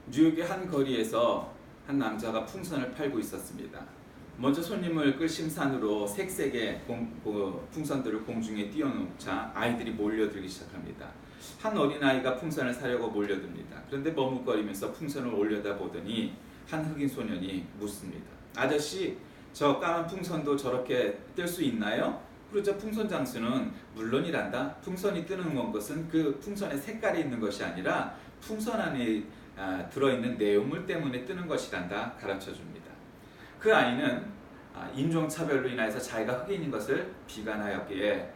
뉴욕의 한 거리에서 한 남자가 풍선을 팔고 있었습니다. 먼저 손님을 끌 심산으로 색색의 풍선들을 공중에 띄워놓자 아이들이 몰려들기 시작합니다. 한 어린아이가 풍선을 사려고 몰려듭니다. 그런데 머뭇거리면서 풍선을 올려다보더니 한 흑인 소년이 묻습니다. 아저씨, 저 까만 풍선도 저렇게 뜰 수 있나요? 그러자 풍선 장수는 물론이란다. 풍선이 뜨는 것은 그 풍선의 색깔이 있는 것이 아니라 풍선 안에 들어있는 내용물 때문에 뜨는 것이란다 가르쳐 줍니다. 그 아이는 인종차별로 인해서 자기가 흑인인 것을 비관하였기에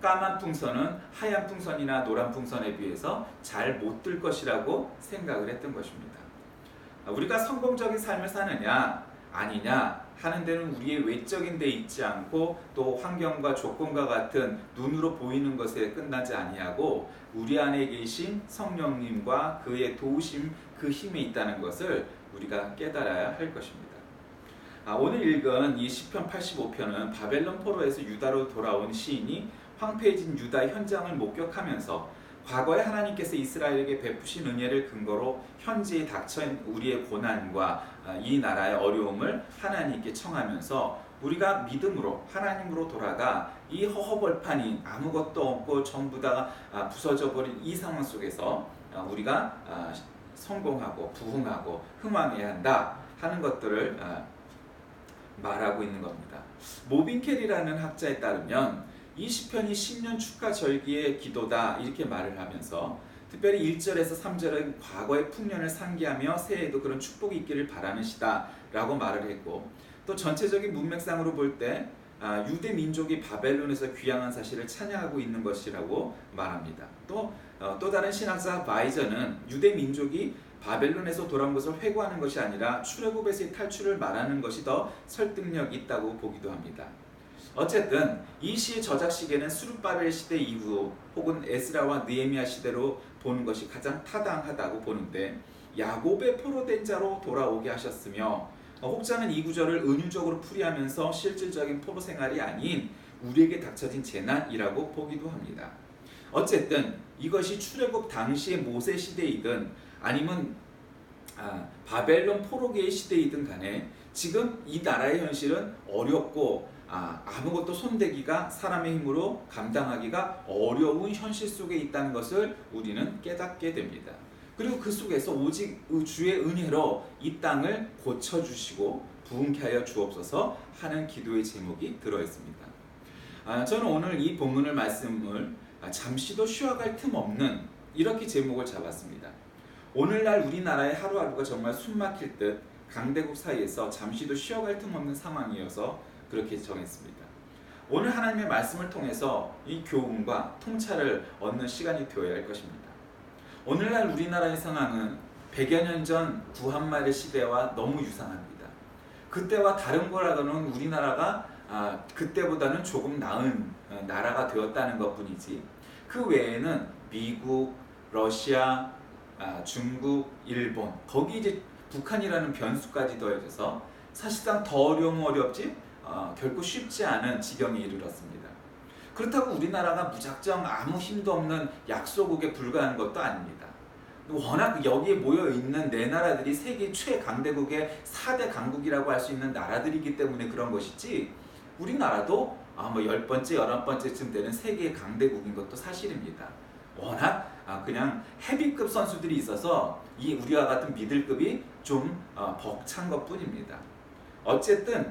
까만 풍선은 하얀 풍선이나 노란 풍선에 비해서 잘 못 뜰 것이라고 생각을 했던 것입니다. 우리가 성공적인 삶을 사느냐 아니냐 하는 데는 우리의 외적인 데 있지 않고 또 환경과 조건과 같은 눈으로 보이는 것에 끝나지 아니하고 우리 안에 계신 성령님과 그의 도우심, 그 힘에 있다는 것을 우리가 깨달아야 할 것입니다. 오늘 읽은 이 시편 85편은 바벨론 포로에서 유다로 돌아온 시인이 황폐해진 유다 현장을 목격하면서 과거에 하나님께서 이스라엘에게 베푸신 은혜를 근거로 현재에 닥쳐인 우리의 고난과 이 나라의 어려움을 하나님께 청하면서 우리가 믿음으로 하나님으로 돌아가 이 허허벌판인 아무것도 없고 전부 다 부서져 버린 이 상황 속에서 우리가 성공하고 부흥하고 흥왕해야 한다 하는 것들을 말하고 있는 겁니다. 모빈 캐리라는 학자에 따르면 이 시편이 신년 축하 절기의 기도다 이렇게 말을 하면서 특별히 1절에서 3절은 과거의 풍년을 상기하며 새해에도 그런 축복이 있기를 바라는 시다 라고 말을 했고, 또 전체적인 문맥상으로 볼 때 유대 민족이 바벨론에서 귀향한 사실을 찬양하고 있는 것이라고 말합니다. 또 다른 신학자 바이저는 유대 민족이 바벨론에서 돌아온 것을 회고하는 것이 아니라 출애굽에서의 탈출을 말하는 것이 더 설득력이 있다고 보기도 합니다. 어쨌든 이 시의 저작 시기에는 스룹바벨 시대 이후 혹은 에스라와 느헤미야 시대로 보는 것이 가장 타당하다고 보는데, 야곱의 포로된 자로 돌아오게 하셨으며 혹자는 이 구절을 은유적으로 풀이하면서 실질적인 포로 생활이 아닌 우리에게 닥쳐진 재난이라고 보기도 합니다. 어쨌든 이것이 출애굽 당시의 모세 시대이든 아니면 바벨론 포로기의 시대이든 간에 지금 이 나라의 현실은 어렵고 아무것도 손대기가 사람의 힘으로 감당하기가 어려운 현실 속에 있다는 것을 우리는 깨닫게 됩니다. 그리고 그 속에서 오직 주의 은혜로 이 땅을 고쳐주시고 부흥케 하여 주옵소서 하는 기도의 제목이 들어있습니다. 저는 오늘 이 본문을 말씀을 잠시도 쉬어갈 틈 없는 이렇게 제목을 잡았습니다. 오늘날 우리나라의 하루하루가 정말 숨막힐 듯 강대국 사이에서 잠시도 쉬어갈 틈 없는 상황이어서 그렇게 정했습니다. 오늘 하나님의 말씀을 통해서 이 교훈과 통찰을 얻는 시간이 되어야 할 것입니다. 오늘날 우리나라의 상황은 100여 년 전 구한말의 시대와 너무 유사합니다. 그때와 다른 거라고는 우리나라가 그때보다는 조금 나은 나라가 되었다는 것뿐이지, 그 외에는 미국, 러시아, 중국, 일본, 거기 이제 북한이라는 변수까지 더해져서 사실상 더 어려우면 어렵지 결코 쉽지 않은 지경에 이르렀습니다. 그렇다고 우리나라가 무작정 아무 힘도 없는 약소국에 불과한 것도 아닙니다. 워낙 여기에 모여있는 네 나라들이 세계 최강대국의 4대 강국이라고 할 수 있는 나라들이기 때문에 그런 것이지, 우리나라도 10번째, 11번째쯤 되는 세계 강대국인 것도 사실입니다. 워낙 그냥 헤비급 선수들이 있어서 이 우리와 같은 미들급이 좀 벅찬 것 뿐입니다. 어쨌든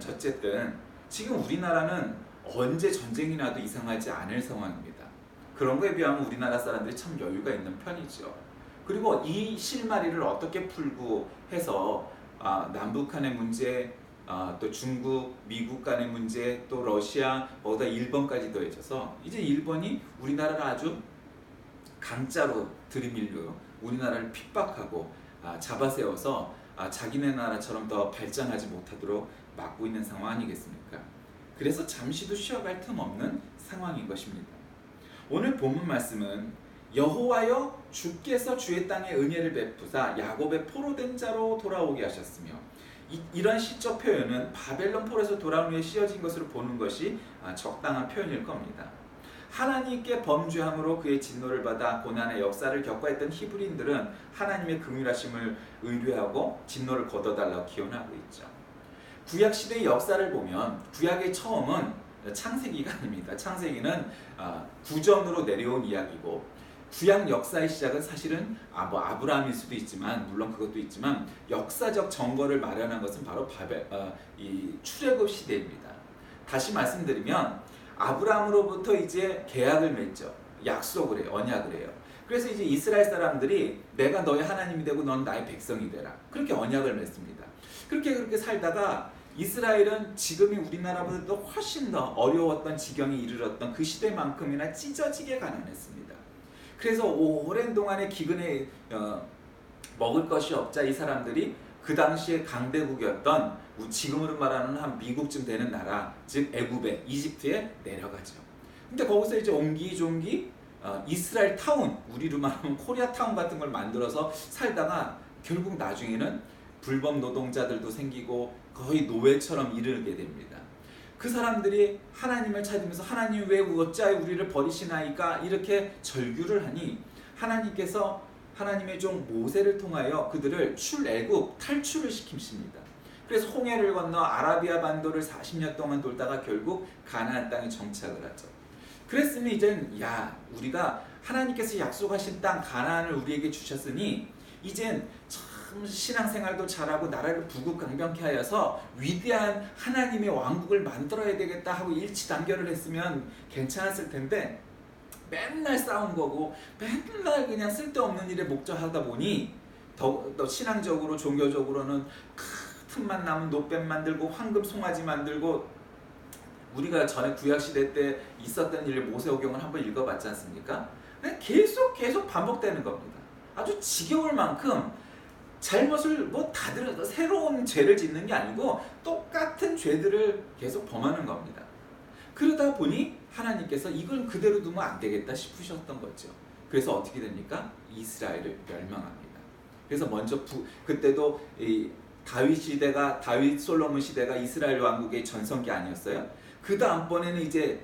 지금 우리나라는 언제 전쟁이 나도 이상하지 않을 상황입니다. 그런 거에 비하면 우리나라 사람들이 참 여유가 있는 편이죠. 그리고 이 실마리를 어떻게 풀고 해서 남북 간의 문제, 또 중국, 미국 간의 문제, 또 러시아, 거기다 일본까지 더해져서 이제 일본이 우리나라를 아주 강자로 들이밀려 우리나라를 핍박하고 잡아세워서 자기네 나라처럼 더 발전하지 못하도록 막고 있는 상황 아니겠습니까? 그래서 잠시도 쉬어갈 틈 없는 상황인 것입니다. 오늘 본문 말씀은 여호와여 주께서 주의 땅에 은혜를 베푸사 야곱의 포로된 자로 돌아오게 하셨으며, 이런 시적 표현은 바벨론 포로에서 돌아온 후에 씌어진 것으로 보는 것이 적당한 표현일 겁니다. 하나님께 범죄함으로 그의 진노를 받아 고난의 역사를 겪고 했던 히브리인들은 하나님의 긍휼하심을 의뢰하고 진노를 걷어달라고 기원하고 있죠. 구약시대의 역사를 보면 구약의 처음은 창세기가 아닙니다. 창세기는 구전으로 내려온 이야기고, 구약 역사의 시작은 사실은 아브라함일 수도 있지만, 물론 그것도 있지만, 역사적 정거를 마련한 것은 바로 이 출애굽 시대입니다. 다시 말씀드리면 아브라함으로부터 이제 계약을 맺죠. 약속을 해요. 언약을 해요. 그래서 이제 이스라엘 사람들이 내가 너의 하나님이 되고 넌 나의 백성이 되라, 그렇게 언약을 맺습니다. 그렇게 살다가 이스라엘은 지금이 우리나라보다도 훨씬 더 어려웠던 지경에 이르렀던 그 시대만큼이나 찢어지게 가난했습니다. 그래서 오랜 동안의 기근에 먹을 것이 없자 이 사람들이 그 당시에 강대국이었던 지금으로 말하는 한 미국쯤 되는 나라, 즉 애굽에, 이집트에 내려가죠. 근데 거기서 이제 옹기종기 이스라엘 타운, 우리로 말하면 코리아 타운 같은 걸 만들어서 살다가 결국 나중에는 불법 노동자들도 생기고 거의 노예처럼 이르게 됩니다. 그 사람들이 하나님을 찾으면서 하나님 왜 어찌하여 우리를 버리시나이까 이렇게 절규를 하니, 하나님께서 하나님의 종 모세를 통하여 그들을 출애굽 탈출을 시키십니다. 그래서 홍해를 건너 아라비아 반도를 40년 동안 돌다가 결국 가나안 땅에 정착을 하죠. 그랬으면 이젠 우리가 하나님께서 약속하신 땅 가나안을 우리에게 주셨으니 이젠 참 신앙생활도 잘하고 나라를 부국강병케 하여서 위대한 하나님의 왕국을 만들어야 되겠다 하고 일치단결을 했으면 괜찮았을 텐데, 맨날 싸운 거고 맨날 그냥 쓸데없는 일에 목적하다 보니 더 신앙적으로 종교적으로는 틈만 나면 노뱀 만들고 황금 송아지 만들고, 우리가 전에 구약시대 때 있었던 일을 모세오경을 한번 읽어봤지 않습니까? 계속 반복되는 겁니다. 아주 지겨울 만큼 잘못을 다들 새로운 죄를 짓는 게 아니고 똑같은 죄들을 계속 범하는 겁니다. 그러다 보니 하나님께서 이걸 그대로 두면 안 되겠다 싶으셨던 거죠. 그래서 어떻게 됩니까? 이스라엘을 멸망합니다. 그래서 먼저 그때도 다윗 솔로몬 시대가 이스라엘 왕국의 전성기 아니었어요? 그 다음번에는 이제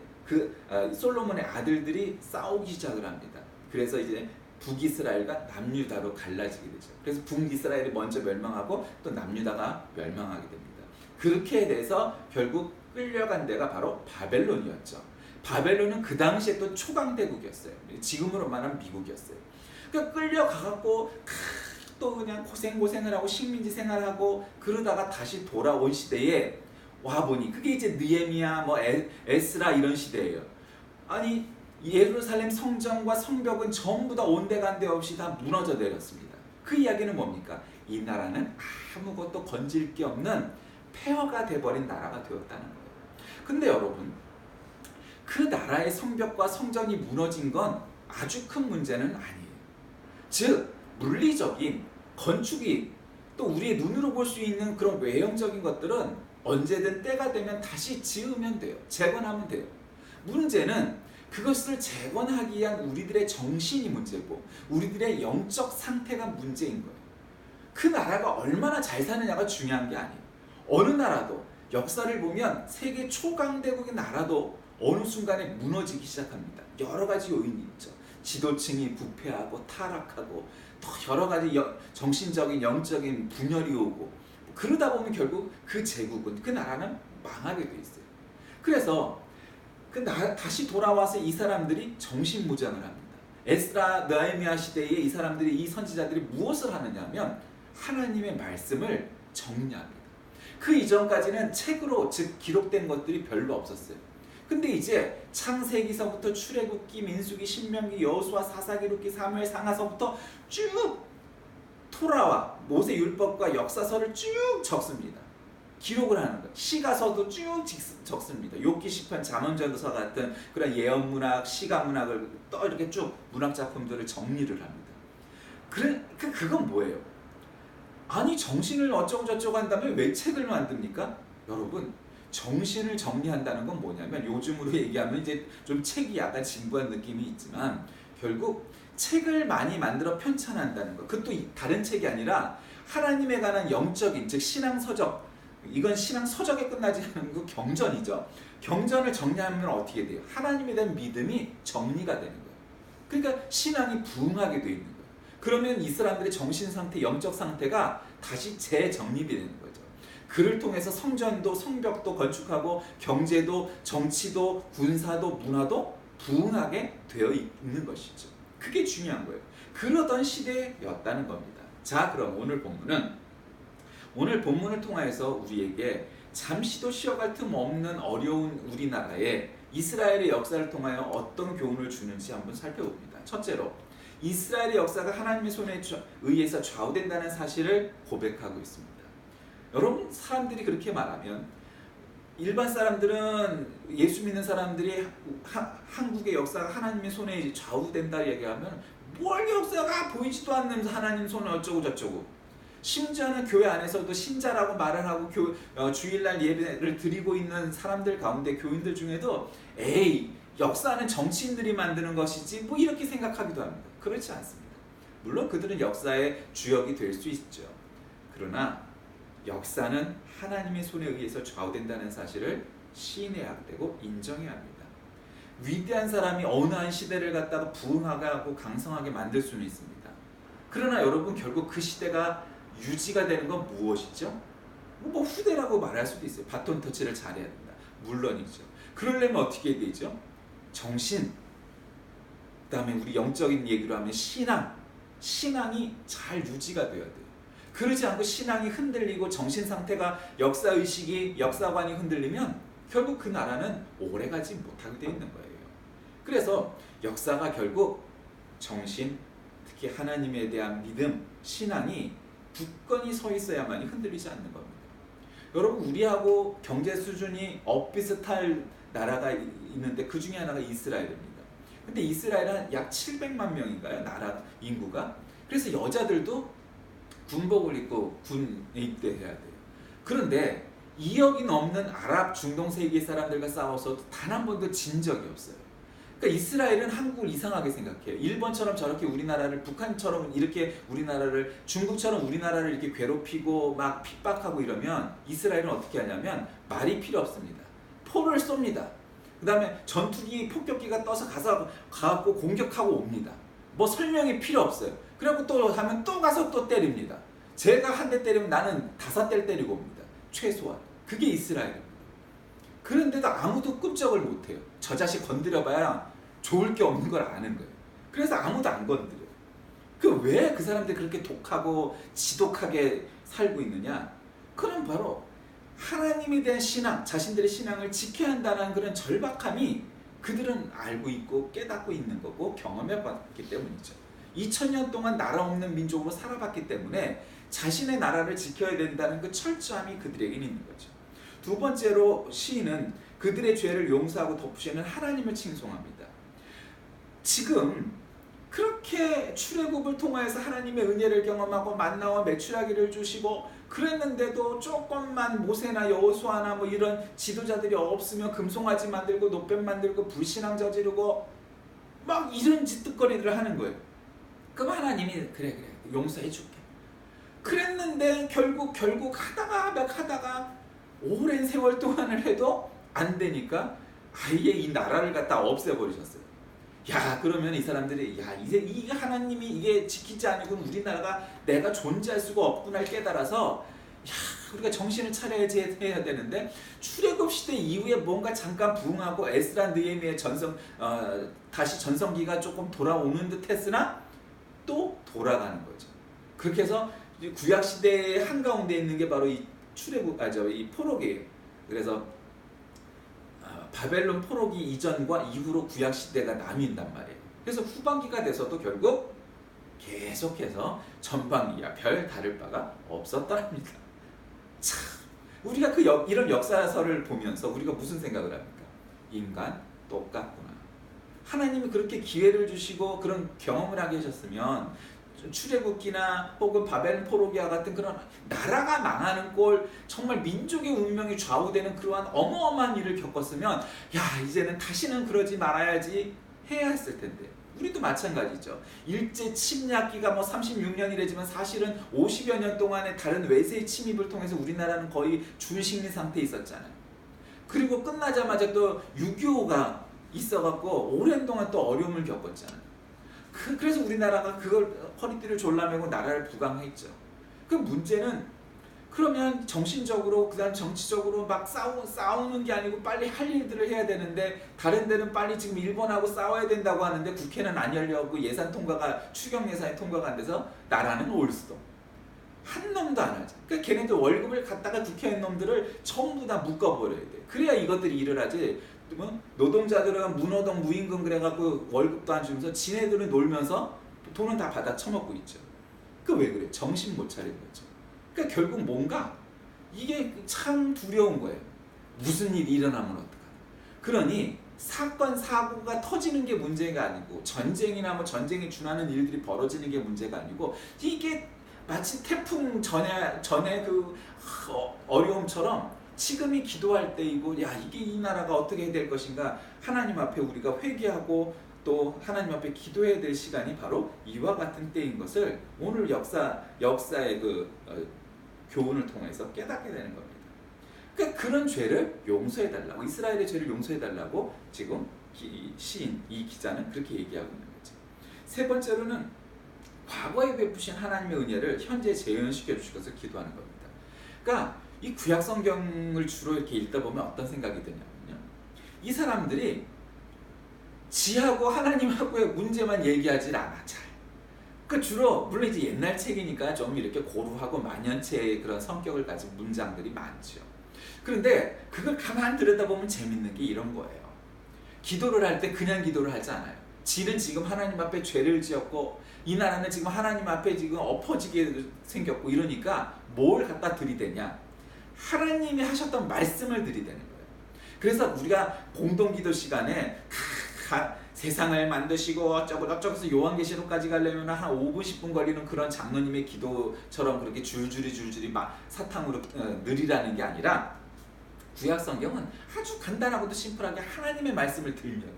솔로몬의 아들들이 싸우기 시작을 합니다. 그래서 이제 북이스라엘과 남유다로 갈라지게 되죠. 그래서 북이스라엘이 먼저 멸망하고 또 남유다가 멸망하게 됩니다. 그렇게 돼서 결국 끌려간 데가 바로 바벨론이었죠. 바벨론은 그 당시에 또 초강대국이었어요. 지금으로 말하면 미국이었어요. 그러니까 끌려가갖고 또 그냥 고생을 하고 식민지 생활하고 그러다가 다시 돌아온 시대에 와보니 그게 이제 느헤미야, 에스라 이런 시대예요. 아니 예루살렘 성전과 성벽은 전부 다 온데간데 없이 다 무너져 내렸습니다. 그 이야기는 뭡니까? 이 나라는 아무것도 건질 게 없는 폐허가 돼버린 나라가 되었다는 거예요. 근데 여러분, 그 나라의 성벽과 성전이 무너진 건 아주 큰 문제는 아니에요. 즉 물리적인 건축이 또 우리의 눈으로 볼 수 있는 그런 외형적인 것들은 언제든 때가 되면 다시 지으면 돼요. 재건하면 돼요. 문제는 그것을 재건하기 위한 우리들의 정신이 문제고 우리들의 영적 상태가 문제인 거예요. 그 나라가 얼마나 잘 사느냐가 중요한 게 아니에요. 어느 나라도 역사를 보면 세계 초강대국의 나라도 어느 순간에 무너지기 시작합니다. 여러 가지 요인이 있죠. 지도층이 부패하고 타락하고 또 여러 가지 정신적인 영적인 분열이 오고, 그러다 보면 결국 그 제국은, 그 나라는 망하게 돼 있어요. 그래서 다시 돌아와서 이 사람들이 정신무장을 합니다. 에스라, 느헤미야 시대에 이 사람들이, 이 선지자들이 무엇을 하느냐면 하나님의 말씀을 정리합니다. 그 이전까지는 책으로, 즉 기록된 것들이 별로 없었어요. 근데 이제 창세기서부터 출애굽기, 민수기, 신명기, 여호수아, 사사기, 룻기, 사무엘, 상하서부터 쭉 토라와 모세 율법과 역사서를 쭉 적습니다. 기록을 하는 거예요. 시가서도 쭉 적습니다. 욥기, 시편, 잠언전서 같은 그런 예언문학, 시가문학을 또 이렇게 쭉 문학 작품들을 정리를 합니다. 그건 뭐예요? 아니 정신을 어쩌고 저쩌고 한다면 왜 책을 만듭니까? 여러분, 정신을 정리한다는 건 뭐냐면, 요즘으로 얘기하면 이제 좀 책이 약간 진부한 느낌이 있지만 결국 책을 많이 만들어 편찬한다는 것. 그것도 다른 책이 아니라 하나님에 관한 영적인, 즉 신앙서적, 이건 신앙 서적에 끝나지 않은 그 경전이죠. 경전을 정리하면 어떻게 돼요? 하나님에 대한 믿음이 정리가 되는 거예요. 그러니까 신앙이 부흥하게 돼 있는 거예요. 그러면 이 사람들의 정신 상태, 영적 상태가 다시 재정립이 되는 거죠. 그를 통해서 성전도 성벽도 건축하고 경제도 정치도 군사도 문화도 부흥하게 되어 있는 것이죠. 그게 중요한 거예요. 그러던 시대였다는 겁니다. 자, 그럼 오늘 본문을 통해서 우리에게 잠시도 쉬어갈 틈 없는 어려운 우리나라에 이스라엘의 역사를 통하여 어떤 교훈을 주는지 한번 살펴봅니다. 첫째로, 이스라엘의 역사가 하나님의 손에 의해서 좌우된다는 사실을 고백하고 있습니다. 여러분, 사람들이 그렇게 말하면, 일반 사람들은, 예수 믿는 사람들이 한국의 역사가 하나님의 손에 좌우된다 얘기하면 뭘 역사가 보이지도 않는 하나님 손에 어쩌고 저쩌고, 심지어는 교회 안에서도 신자라고 말을 하고 주일날 예배를 드리고 있는 사람들 가운데, 교인들 중에도 에이, 역사는 정치인들이 만드는 것이지 뭐 이렇게 생각하기도 합니다. 그렇지 않습니다. 물론 그들은 역사의 주역이 될 수 있죠. 그러나 역사는 하나님의 손에 의해서 좌우된다는 사실을 시인해야 되고 인정해야 합니다. 위대한 사람이 어느 한 시대를 갖다가 부흥하게 하고 강성하게 만들 수는 있습니다. 그러나 여러분, 결국 그 시대가 유지가 되는 건 무엇이죠? 뭐 후대라고 말할 수도 있어요. 바톤 터치를 잘해야 된다. 물론이죠. 그러려면 어떻게 해야 되죠? 정신, 그 다음에 우리 영적인 얘기로 하면 신앙이 잘 유지가 되어야 돼요. 그러지 않고 신앙이 흔들리고 정신 상태가, 역사의식이, 역사관이 흔들리면 결국 그 나라는 오래가지 못하게 되어 있는 거예요. 그래서 역사가 결국 정신, 특히 하나님에 대한 믿음, 신앙이 굳건히 서 있어야만이 흔들리지 않는 겁니다. 여러분, 우리하고 경제 수준이 엇비슷할 나라가 있는데 그 중에 하나가 이스라엘입니다. 근데 이스라엘은 약 700만 명인가요? 나라 인구가. 그래서 여자들도 군복을 입고 군에 입대해야 돼요. 그런데 2억이 넘는 아랍 중동 세계 사람들과 싸워서도 단 한 번도 진 적이 없어요. 그러니까 이스라엘은 한국을 이상하게 생각해요. 일본처럼 저렇게 우리나라를, 북한처럼 이렇게 우리나라를, 중국처럼 우리나라를 이렇게 괴롭히고 막 핍박하고 이러면 이스라엘은 어떻게 하냐면 말이 필요 없습니다. 포를 쏩니다. 그 다음에 전투기, 폭격기가 떠서 가갖고 공격하고 옵니다. 뭐 설명이 필요 없어요. 그래갖고 또 하면 또 가서 또 때립니다. 제가 한 대 때리면 나는 5대를 때리고 옵니다. 최소한. 그게 이스라엘입니다. 그런데도 아무도 끔찍을 못해요. 저 자식 건드려봐야 좋을 게 없는 걸 아는 거예요. 그래서 아무도 안 건드려요. 왜 그 사람들이 그렇게 독하고 지독하게 살고 있느냐? 그건 바로 하나님에 대한 신앙, 자신들의 신앙을 지켜야 한다는 그런 절박함이 그들은 알고 있고 깨닫고 있는 거고 경험해봤기 때문이죠. 2000년 동안 나라 없는 민족으로 살아봤기 때문에 자신의 나라를 지켜야 된다는 그 철저함이 그들에게는 있는 거죠. 두 번째로 시인은 그들의 죄를 용서하고 덮으시는 하나님을 칭송합니다. 지금 그렇게 출애굽을 통하여서 하나님의 은혜를 경험하고 만나와 메추라기를 주시고 그랬는데도 조금만 모세나 여호수아나 뭐 이런 지도자들이 없으면 금송아지 만들고 노뱀 만들고 불신앙 저지르고 막 이런 짓거리들을 하는 거예요. 그럼 하나님이 그래 용서해 줄게. 그랬는데 결국 하다가 오랜 세월 동안을 해도 안 되니까 아예 이 나라를 갖다 없애버리셨어요. 야, 그러면 이 사람들이 이제 이 하나님이 이게 지키지 않으면 우리나라가 내가 존재할 수가 없구나를 깨달아서 우리가 정신을 차려야지 해야 되는데, 출애굽 시대 이후에 뭔가 잠깐 부흥하고 에스라 느헤미야의 다시 전성기가 조금 돌아오는 듯 했으나 또 돌아가는 거죠. 그렇게 해서 구약 시대의 한가운데 있는 게 바로 이 이 포로기예요. 그래서 바벨론 포로기 이전과 이후로 구약 시대가 나뉜단 말이에요. 그래서 후반기가 돼서도 결국 계속해서 전반기와 별 다를 바가 없었더랍니다. 참, 우리가 이런 역사서를 보면서 우리가 무슨 생각을 합니까? 인간 똑같구나. 하나님이 그렇게 기회를 주시고 그런 경험을 하게 하셨으면 출애굽기나 혹은 바벨론 포로기와 같은 그런 나라가 망하는 꼴, 정말 민족의 운명이 좌우되는 그러한 어마어마한 일을 겪었으면 이제는 다시는 그러지 말아야지 해야 했을 텐데 우리도 마찬가지죠. 일제 침략기가 뭐 36년이라지만 사실은 50여 년 동안에 다른 외세의 침입을 통해서 우리나라는 거의 줄식민 상태에 있었잖아요. 그리고 끝나자마자 또 6.25가 있어갖고 오랜 동안 또 어려움을 겪었잖아요. 그래서 우리나라가 그걸 허리띠를 졸라매고 나라를 부강했죠. 그 문제는 그러면 정신적으로 그다음 정치적으로 막 싸우는 게 아니고 빨리 할 일들을 해야 되는데 다른 데는 빨리 지금 일본하고 싸워야 된다고 하는데 국회는 안 열려고 예산 통과가 추경 예산이 통과가 안 돼서 나라는 올수도 한 놈도 안 하죠. 그러니까 걔네들 월급을 갖다가 국회의원 놈들을 전부 다 묶어버려야 돼. 그래야 이것들이 일을 하지. 노동자들은 무노동 무임금 그래갖고 월급도 안 주면서 지네들은 놀면서 돈은 다 받아 처먹고 있죠. 그 왜 그래? 정신 못 차린 거죠. 그러니까 결국 뭔가 이게 참 두려운 거예요. 무슨 일이 일어나면 어떡하나. 그러니 사건 사고가 터지는 게 문제가 아니고 전쟁이나 뭐 전쟁에 준하는 일들이 벌어지는 게 문제가 아니고 이게 마치 태풍 전에 그 어려움처럼 지금이 기도할 때이고 야 이게 이 나라가 어떻게 될 것인가 하나님 앞에 우리가 회개하고 또 하나님 앞에 기도해야 될 시간이 바로 이와 같은 때인 것을 오늘 역사의 교훈을 통해서 깨닫게 되는 겁니다. 그러니까 그런 죄를 용서해달라고 이스라엘의 죄를 용서해달라고 지금 시인 이 기자는 그렇게 얘기하고 있는 거죠. 세 번째로는 과거에 베푸신 하나님의 은혜를 현재 재현시켜 주실 것을 기도하는 겁니다. 그러니까 이 구약 성경을 주로 이렇게 읽다 보면 어떤 생각이 드냐면요. 이 사람들이 지하고 하나님하고의 문제만 얘기하지 않아 잘. 그 주로 물론 이제 옛날 책이니까 좀 이렇게 고루하고 만연체의 그런 성격을 가진 문장들이 많죠. 그런데 그걸 가만 들여다보면 재밌는 게 이런 거예요. 기도를 할 때 그냥 기도를 하지 않아요. 지는 지금 하나님 앞에 죄를 지었고 이 나라는 지금 하나님 앞에 지금 엎어지게 생겼고 이러니까 뭘 갖다 들이대냐? 하나님이 하셨던 말씀을 들이대는 거예요. 그래서 우리가 공동기도 시간에 세상을 만드시고 어쩌고 해서 요한계시록까지 가려면 한 5분 10분 걸리는 그런 장로님의 기도처럼 그렇게 줄줄이 막 사탕으로 느리라는 게 아니라 구약 성경은 아주 간단하고도 심플하게 하나님의 말씀을 들려요.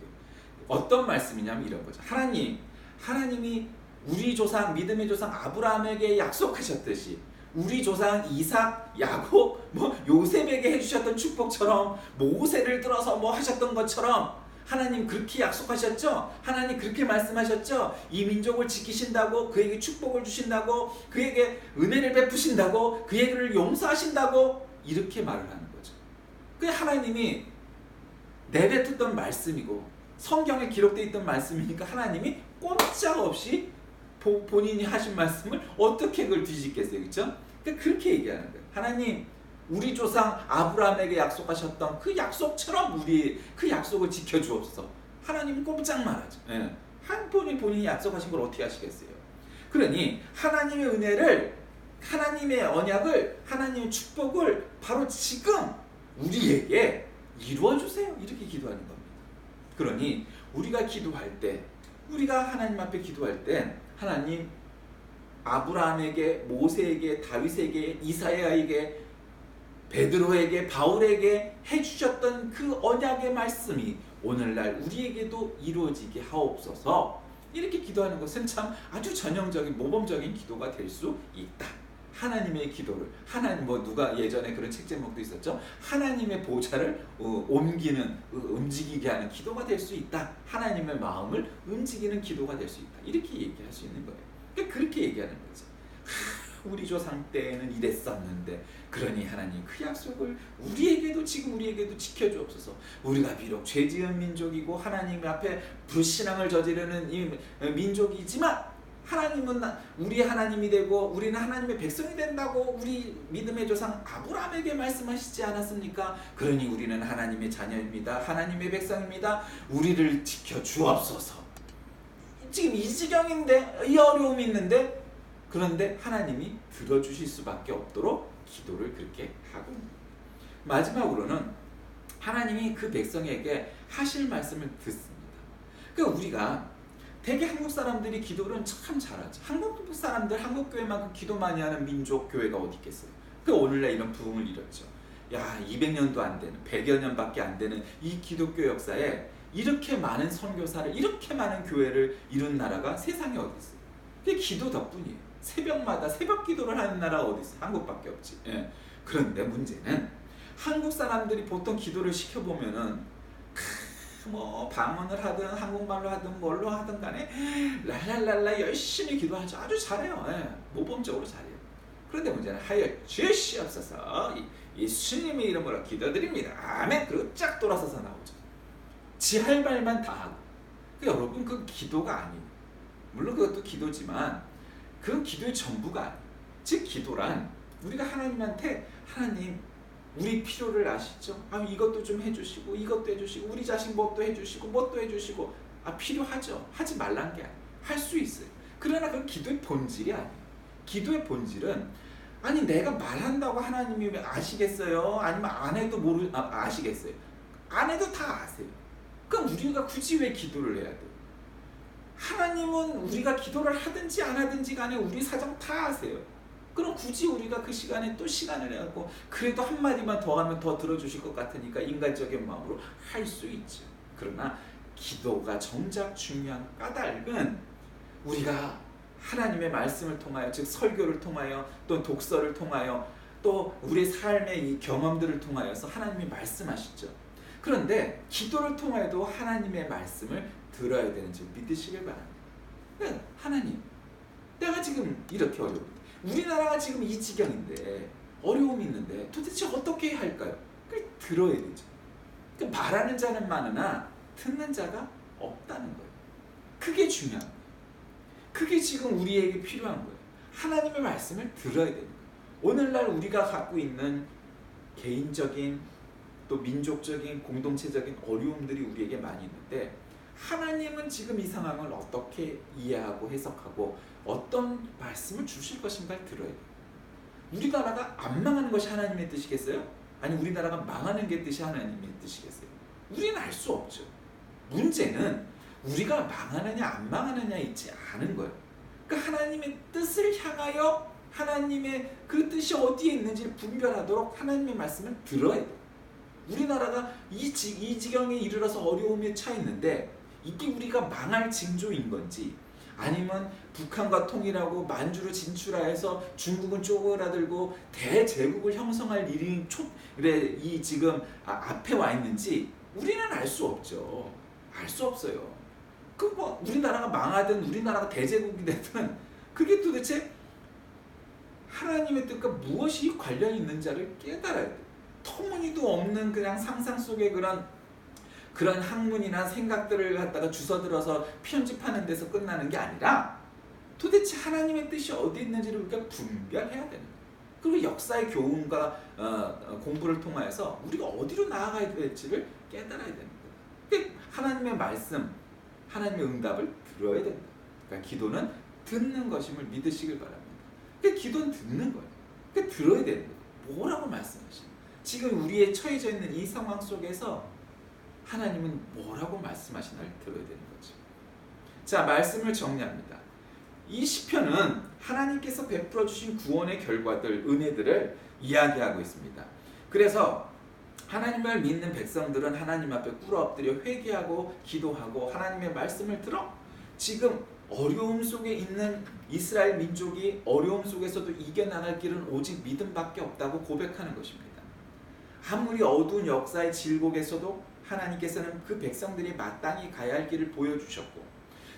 어떤 말씀이냐면 이런 거죠. 하나님이 우리 조상 믿음의 조상 아브라함에게 약속하셨듯이 우리 조상 이삭, 야곱, 요셉에게 해주셨던 축복처럼 모세를 들어서 하셨던 것처럼 하나님 그렇게 약속하셨죠? 하나님 그렇게 말씀하셨죠? 이 민족을 지키신다고 그에게 축복을 주신다고 그에게 은혜를 베푸신다고 그에게를 용서하신다고 이렇게 말을 하는 거죠. 그게 하나님이 내뱉었던 말씀이고 성경에 기록되어 있던 말씀이니까 하나님이 꼼짝없이 본인이 하신 말씀을 어떻게 그걸 뒤집겠어요, 그렇죠? 그러니까 그렇게 얘기하는 거예요. 하나님, 우리 조상 아브라함에게 약속하셨던 그 약속처럼 우리 그 약속을 지켜주옵소서. 하나님은 꼼짝 말하죠. 예. 한 분이 본인이 약속하신 걸 어떻게 하시겠어요? 그러니 하나님의 은혜를, 하나님의 언약을, 하나님의 축복을 바로 지금 우리에게 이루어주세요. 이렇게 기도하는 겁니다. 그러니 우리가 기도할 때, 우리가 하나님 앞에 기도할 때 하나님 아브라함에게, 모세에게, 다윗에게, 이사야에게, 베드로에게, 바울에게 해주셨던 그 언약의 말씀이 오늘날 우리에게도 이루어지게 하옵소서. 이렇게 기도하는 것은 참 아주 전형적인 모범적인 기도가 될 수 있다. 하나님의 기도를 누가 예전에 그런 책 제목도 있었죠. 하나님의 보좌를 움직이게 하는 기도가 될 수 있다. 하나님의 마음을 움직이는 기도가 될 수 있다. 이렇게 얘기할 수 있는 거예요. 그러니까 그렇게 얘기하는 거죠. 우리 조상 때에는 이랬었는데 그러니 하나님 그 약속을 우리에게도 지켜주옵소서. 우리가 비록 죄지은 민족이고 하나님 앞에 불신앙을 저지르는 이 민족이지만 하나님은 우리 하나님이 되고 우리는 하나님의 백성이 된다고 우리 믿음의 조상 아브라함에게 말씀하시지 않았습니까? 그러니 우리는 하나님의 자녀입니다. 하나님의 백성입니다. 우리를 지켜주옵소서. 지금 이 지경인데, 이 어려움이 있는데, 그런데 하나님이 들어주실 수밖에 없도록 기도를 그렇게 하고, 마지막으로는 하나님이 그 백성에게 하실 말씀을 듣습니다. 그러니까 우리가 되게 한국 사람들이 기도를 참 잘하죠. 한국 사람들, 한국 교회만큼 기도 많이 하는 민족 교회가 어디 있겠어요. 그 오늘날 이런 부흥을 이뤘죠. 야, 200년도 안 되는, 100여 년밖에 안 되는 이 기독교 역사에 이렇게 많은 선교사를, 이렇게 많은 교회를 이룬 나라가 세상에 어디 있어요? 그게 기도 덕분이에요. 새벽마다 새벽 기도를 하는 나라가 어디 있어요? 한국밖에 없지. 예. 그런데 문제는 한국 사람들이 보통 기도를 시켜보면은 뭐 방언을 하든 한국말로 하든 뭘로 하든 간에 랄랄랄라 열심히 기도하죠. 아주 잘해요. 예. 모범적으로 잘해요. 그런데 문제는 하여 주시옵소서, 이 예수님의 이름으로 기도드립니다. 아멘. 그리고 쫙 돌아서서 나오죠. 지 할 말만 다 하고. 여러분, 그 기도가 아니에요. 물론 그것도 기도지만 그 기도의 전부가 아니에요. 즉 기도란 우리가 하나님한테, 하나님 우리 필요를 아시죠? 이것도 좀 해주시고 이것도 해주시고 우리 자식 뭣도 해주시고 뭣도 해주시고. 필요하죠. 하지 말란 게 아니에요. 할 수 있어요. 그러나 그 기도의 본질이 아니에요. 기도의 본질은 내가 말한다고 하나님이 아시겠어요? 아니면 안 해도 아시겠어요? 안 해도 다 아세요. 그럼 우리가 굳이 왜 기도를 해야 돼요? 하나님은 우리가 기도를 하든지 안 하든지 간에 우리 사정 다 아세요. 그럼 굳이 우리가 그 시간에 또 시간을 내갖고 그래도 한마디만 더 하면 더 들어주실 것 같으니까 인간적인 마음으로 할 수 있죠. 그러나 기도가 정작 중요한 까닭은 우리가 하나님의 말씀을 통하여, 즉 설교를 통하여, 또 독서를 통하여, 또 우리의 삶의 이 경험들을 통하여서 하나님이 말씀하시죠. 그런데 기도를 통하여도 하나님의 말씀을 들어야 되는 줄 믿으시길 바랍니다. 하나님, 내가 지금 이렇게 어려운데, 우리나라가 지금 이 지경인데, 어려움이 있는데 도대체 어떻게 해야 할까요? 그걸 들어야 되죠. 그러니까 말하는 자는 많으나 듣는 자가 없다는 거예요. 그게 중요한 거예요. 그게 지금 우리에게 필요한 거예요. 하나님의 말씀을 들어야 되는 거예요. 오늘날 우리가 갖고 있는 개인적인 또 민족적인 공동체적인 어려움들이 우리에게 많이 있는데, 하나님은 지금 이 상황을 어떻게 이해하고 해석하고 어떤 말씀을 주실 것인가를 들어야 돼요. 우리나라가 안 망하는 것이 하나님의 뜻이겠어요? 아니 우리나라가 망하는 게 뜻이 하나님의 뜻이겠어요? 우리는 알 수 없죠. 문제는 우리가 망하느냐 안 망하느냐 있지 않은 거예요. 그러니까 하나님의 뜻을 향하여 하나님의 그 뜻이 어디에 있는지 분별하도록 하나님의 말씀을 들어야 돼요. 우리나라가 이 지경에 이르러서 어려움에 처해 있는데 이게 우리가 망할 징조인 건지, 아니면 북한과 통일하고 만주로 진출하여서 중국은 쪼그라들고 대제국을 형성할 일이 이 지금 앞에 와 있는지 우리는 알 수 없죠. 알 수 없어요. 우리나라가 망하든 우리나라가 대제국이 되든 그게 도대체 하나님의 뜻과 무엇이 관련이 있는지를 깨달아야 돼요. 터무니도 없는 그냥 상상 속의 그런 학문이나 생각들을 갖다가 주워들어서 편집하는 데서 끝나는 게 아니라 도대체 하나님의 뜻이 어디 있는지를 우리가 분별해야 되는 거예요. 그리고 역사의 교훈과 공부를 통해서 우리가 어디로 나아가야 될지를 깨달아야 되는 거예요. 그러니까 하나님의 말씀, 하나님의 응답을 들어야 된다. 그러니까 기도는 듣는 것임을 믿으시길 바랍니다. 그러니까 기도는 듣는 거예요. 그러니까 들어야 되는 거예요. 뭐라고 말씀하시는? 지금 우리의 처해져 있는 이 상황 속에서 하나님은 뭐라고 말씀하시나를 들어야 되는 거죠. 자, 말씀을 정리합니다. 이 시편은 하나님께서 베풀어 주신 구원의 결과들, 은혜들을 이야기하고 있습니다. 그래서 하나님을 믿는 백성들은 하나님 앞에 꿇어 엎드려 회개하고 기도하고 하나님의 말씀을 들어 지금 어려움 속에 있는 이스라엘 민족이 어려움 속에서도 이겨나갈 길은 오직 믿음밖에 없다고 고백하는 것입니다. 아무리 어두운 역사의 질곡에서도 하나님께서는 그 백성들이 마땅히 가야 할 길을 보여주셨고,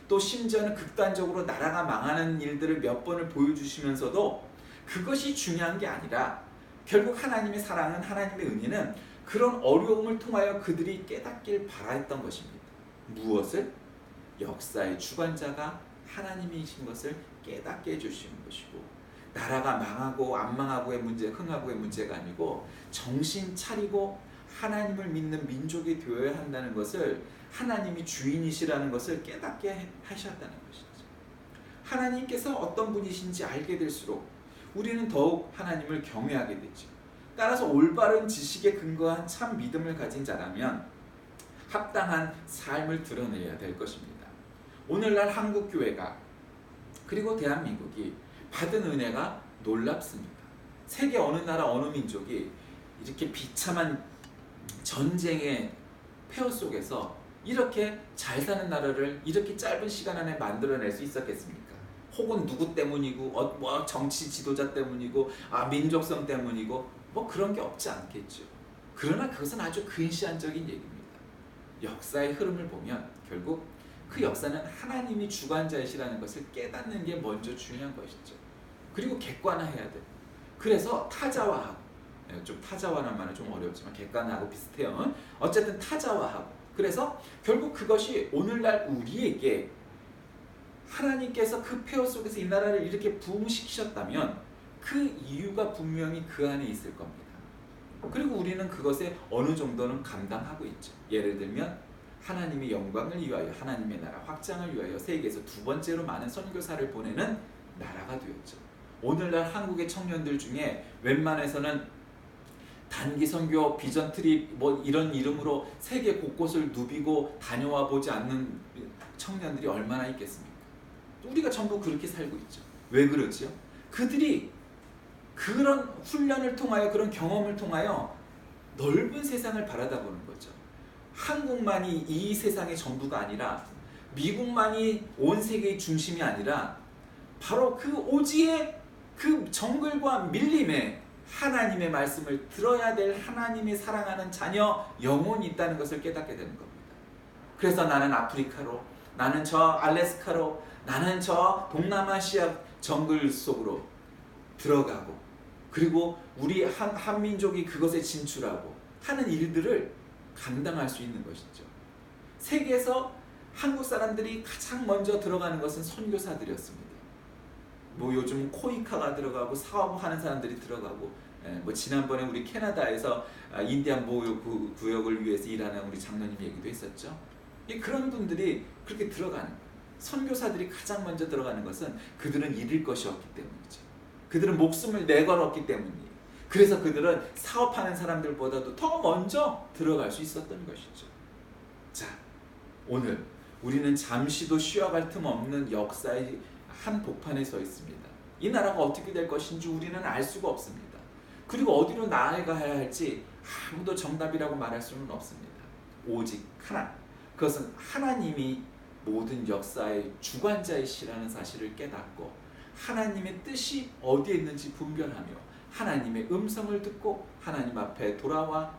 또 심지어는 극단적으로 나라가 망하는 일들을 몇 번을 보여주시면서도 그것이 중요한 게 아니라 결국 하나님의 사랑은, 하나님의 은혜는 그런 어려움을 통하여 그들이 깨닫길 바라했던 것입니다. 무엇을? 역사의 주관자가 하나님이신 것을 깨닫게 해주시는 것이고, 나라가 망하고 안 망하고의 문제, 흥하고의 문제가 아니고 정신 차리고 하나님을 믿는 민족이 되어야 한다는 것을, 하나님이 주인이시라는 것을 깨닫게 하셨다는 것이죠. 하나님께서 어떤 분이신지 알게 될수록 우리는 더욱 하나님을 경외하게 되죠. 따라서 올바른 지식에 근거한 참 믿음을 가진 자라면 합당한 삶을 드러내야 될 것입니다. 오늘날 한국교회가 그리고 대한민국이 받은 은혜가 놀랍습니다. 세계 어느 나라 어느 민족이 이렇게 비참한 전쟁의 폐허 속에서 이렇게 잘 사는 나라를 이렇게 짧은 시간 안에 만들어낼 수 있었겠습니까? 혹은 누구 때문이고 뭐 정치 지도자 때문이고 민족성 때문이고 뭐 그런 게 없지 않겠죠. 그러나 그것은 아주 근시안적인 얘기입니다. 역사의 흐름을 보면 결국 그 역사는 하나님이 주관자이시라는 것을 깨닫는 게 먼저 중요한 것이죠. 그리고 객관화해야 돼. 그래서 타자화하고, 좀 타자화라는 말은 좀 어렵지만 객관화하고 비슷해요. 어쨌든 타자화하고, 그래서 결국 그것이 오늘날 우리에게 하나님께서 그 폐허 속에서 이 나라를 이렇게 부흥시키셨다면 그 이유가 분명히 그 안에 있을 겁니다. 그리고 우리는 그것에 어느 정도는 감당하고 있죠. 예를 들면 하나님의 영광을 위하여, 하나님의 나라 확장을 위하여 세계에서 두 번째로 많은 선교사를 보내는 나라가 되었죠. 오늘날 한국의 청년들 중에 웬만해서는 단기 선교, 비전 트립 뭐 이런 이름으로 세계 곳곳을 누비고 다녀와 보지 않는 청년들이 얼마나 있겠습니까? 우리가 전부 그렇게 살고 있죠. 왜 그러지요? 그들이 그런 훈련을 통하여, 그런 경험을 통하여 넓은 세상을 바라다보는 거죠. 한국만이 이 세상의 전부가 아니라, 미국만이 온 세계의 중심이 아니라, 바로 그 오지의 그 정글과 밀림에 하나님의 말씀을 들어야 될 하나님의 사랑하는 자녀 영혼이 있다는 것을 깨닫게 되는 겁니다. 그래서 나는 아프리카로, 나는 저 알래스카로, 나는 저 동남아시아 정글 속으로 들어가고, 그리고 우리 한민족이 그것에 진출하고 하는 일들을 감당할 수 있는 것이죠. 세계에서 한국 사람들이 가장 먼저 들어가는 것은 선교사들이었습니다. 뭐 요즘 코이카가 들어가고 사업하는 사람들이 들어가고, 뭐 지난번에 우리 캐나다에서 인디안 보호 구역을 위해서 일하는 우리 장로님 얘기도 했었죠. 그런 분들이 그렇게 들어가는 거예요. 선교사들이 가장 먼저 들어가는 것은 그들은 잃을 것이 없기 때문이죠. 그들은 목숨을 내걸었기 때문이에요. 그래서 그들은 사업하는 사람들보다도 더 먼저 들어갈 수 있었던 것이죠. 자, 오늘 우리는 잠시도 쉬어갈 틈 없는 역사의 한 복판에 서 있습니다. 이 나라가 어떻게 될 것인지 우리는 알 수가 없습니다. 그리고 어디로 나아가야 할지 아무도 정답이라고 말할 수는 없습니다. 오직 하나, 그것은 하나님이 모든 역사의 주관자이시라는 사실을 깨닫고 하나님의 뜻이 어디에 있는지 분별하며 하나님의 음성을 듣고 하나님 앞에 돌아와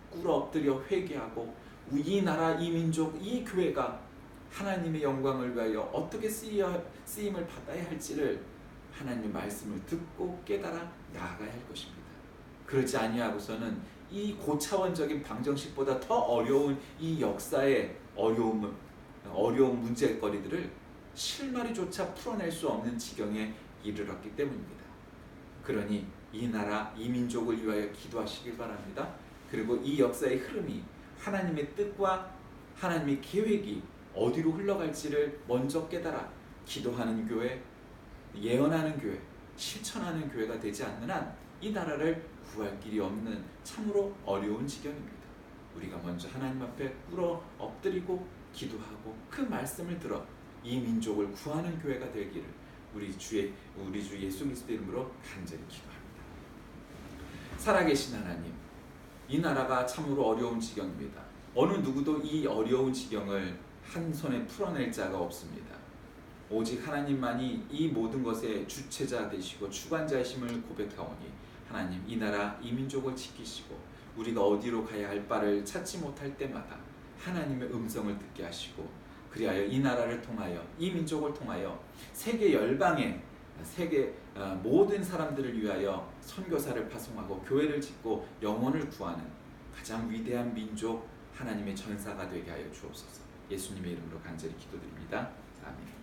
꿇어 엎드려 회개하고 이 나라, 이 민족, 이 교회가 하나님의 영광을 위하여 어떻게 쓰임을 받아야 할지를 하나님의 말씀을 듣고 깨달아 나아가야 할 것입니다. 그렇지 아니하고서는 이 고차원적인 방정식보다 더 어려운 이 역사의 어려운 문제거리들을 실마리조차 풀어낼 수 없는 지경에 이르렀기 때문입니다. 그러니 이 나라, 이 민족을 위하여 기도하시길 바랍니다. 그리고 이 역사의 흐름이 하나님의 뜻과 하나님의 계획이 어디로 흘러갈지를 먼저 깨달아 기도하는 교회, 예언하는 교회, 실천하는 교회가 되지 않는 한 이 나라를 구할 길이 없는 참으로 어려운 지경입니다. 우리가 먼저 하나님 앞에 꿇어 엎드리고 기도하고 그 말씀을 들어 이 민족을 구하는 교회가 되기를 우리 주 예수 그리스도 이름으로 간절히 기도합니다. 살아계신 하나님, 이 나라가 참으로 어려운 지경입니다. 어느 누구도 이 어려운 지경을 한 손에 풀어낼 자가 없습니다. 오직 하나님만이 이 모든 것의 주체자 되시고 주관자이심을 고백하오니 하나님, 이 나라, 이 민족을 지키시고 우리가 어디로 가야 할 바를 찾지 못할 때마다 하나님의 음성을 듣게 하시고 그리하여 이 나라를 통하여, 이 민족을 통하여 세계 열방에 세계 모든 사람들을 위하여 선교사를 파송하고 교회를 짓고 영혼을 구하는 가장 위대한 민족, 하나님의 전사가 되게 하여 주옵소서. 예수님의 이름으로 간절히 기도드립니다. 아멘.